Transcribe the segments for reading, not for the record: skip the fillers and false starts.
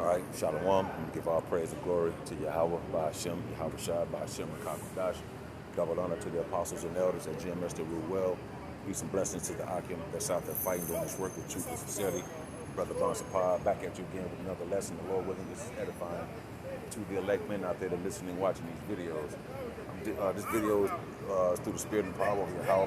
right, Shalom. We give all praise and glory to Yahweh, by Hashem, Yahweh Shai, by Hashem, and Kakodash. Double honor to the apostles and elders at GMS that rule well. Peace and blessings to the Akim that's out there fighting, doing this work with truth and sincerity. Brother Bonsapar, back at you again with another lesson. The Lord willing, this is edifying to the elect men out there that are listening and watching these videos. This video is through the spirit and power of Yahweh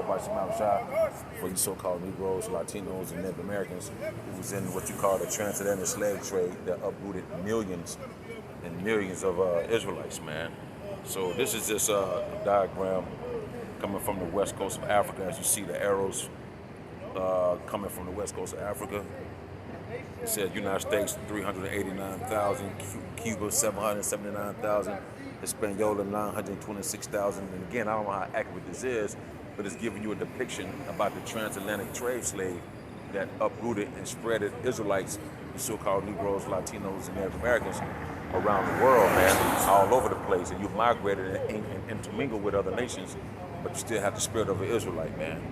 by Shema Shai for you so-called Negroes, Latinos, and Native Americans who was in what you call the transatlantic slave trade that uprooted millions and millions of Israelites, man. So this is just a diagram coming from the west coast of Africa. As you see the arrows coming from the west coast of Africa. It says United States 389,000, Cuba 779,000, Hispaniola 926,000. And again, I don't know how accurate this is, but it's giving you a depiction about the transatlantic trade slave that uprooted and spreaded Israelites, the so-called Negroes, Latinos, and Native Americans around the world, man, all over the place. And you migrated and intermingled with other nations, but you still have the spirit of an Israelite, man.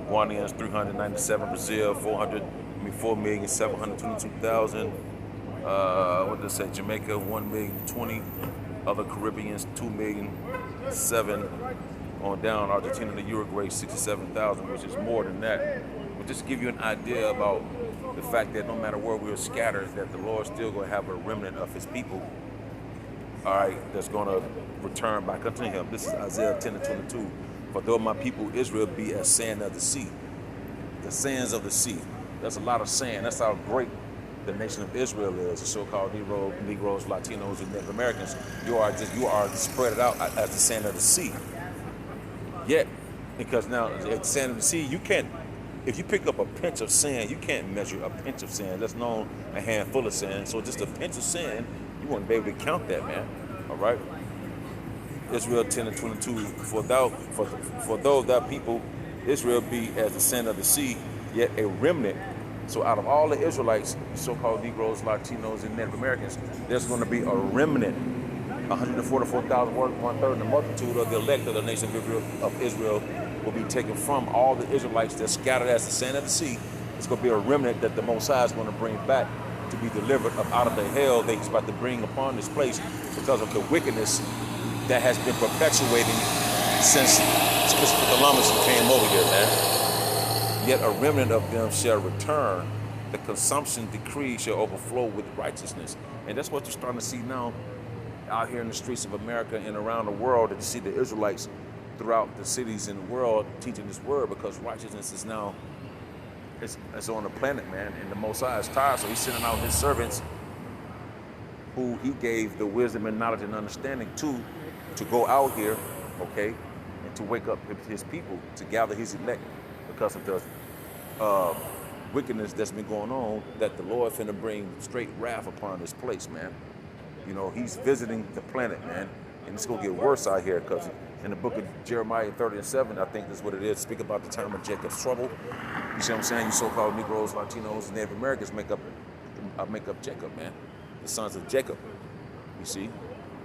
Guineans 397, Brazil 4,722,000. What did it say? Jamaica 1,020,000, other Caribbeans 2,007,000 on down. Argentina and Uruguay 67,000, which is more than that. But just to give you an idea about the fact that no matter where we are scattered, that the Lord still going to have a remnant of His people. All right, that's going to return back unto Him. This is Isaiah 10:22. For though my people Israel be as sand of the sea, the sands of the sea. That's a lot of sand. That's how great the nation of Israel is. The so-called Negroes, Latinos, and Native Americans. You are spread out as the sand of the sea. Yet, because now at the sand of the sea, you can't. If you pick up a pinch of sand, you can't measure a pinch of sand. That's known a handful of sand. So just a pinch of sand, you won't be able to count that, man. All right. Israel 10:22. For though thy people Israel be as the sand of the sea, yet a remnant. So out of all the Israelites, so-called Negroes, Latinos, and Native Americans, there's going to be a remnant. 144,000, one-third of the multitude of the elect of the nation of Israel will be taken from all the Israelites that scattered as the sand of the sea. It's going to be a remnant that the Most High is going to bring back to be delivered out of the hell that He's about to bring upon this place because of the wickedness that has been perpetuating since Christopher Columbus came over here, man. Yet a remnant of them shall return. The consumption decree shall overflow with righteousness. And that's what you're starting to see now out here in the streets of America and around the world, that you see the Israelites throughout the cities in the world teaching this word, because righteousness is now, it's on the planet, man. And the Most High is tired, so He's sending out His servants who He gave the wisdom and knowledge and understanding to go out here, okay, and to wake up His people, to gather His elect, because of the wickedness that's been going on, that the Lord finna bring straight wrath upon this place, man. You know, He's visiting the planet, man, and it's gonna get worse out here, because in the book of Jeremiah 30:7, I think that's what it is, speak about the time of Jacob's trouble. You see what I'm saying? You so-called Negroes, Latinos, and Native Americans make up Jacob, man, the sons of Jacob. You see?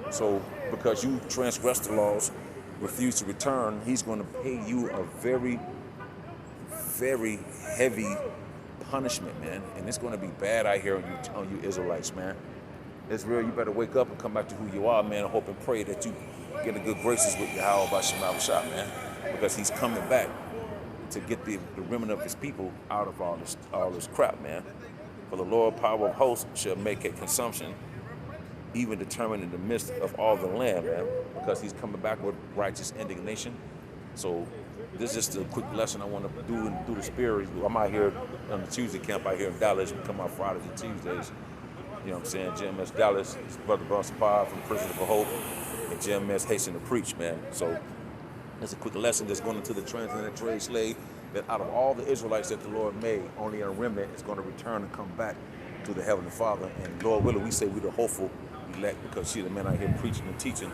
So because you transgress the laws, refuse to return, He's going to pay you a very, very heavy punishment, man. And it's going to be bad out here on you Israelites, man. Israel, you better wake up and come back to who you are, man, and hope and pray that you get in good graces with Yahweh by Shema Shai, man, because He's coming back to get the remnant of His people out of all this crap, man. For the Lord, power of hosts, shall make a consumption, even determined in the midst of all the land, man, because He's coming back with righteous indignation. So this is just a quick lesson I want to do through the spirit. I'm out here on the Tuesday camp out here in Dallas. We come out Fridays and Tuesdays. You know what I'm saying? GMS Dallas, his brother Bonsapar from Prison of Hope, and GMS Hasten to Preach, man. So it's a quick lesson that's going into the transatlantic trade slave, that out of all the Israelites that the Lord made, only a remnant is going to return and come back to the Heavenly Father. And Lord willing, we say we're the hopeful elect, because see the men out here preaching and teaching,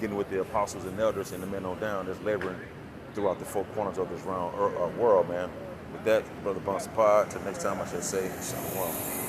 getting with the apostles and elders and the men on down that's laboring throughout the four corners of this round world, man. With that, Brother Bonsapar, till next time I shall say, Shalom.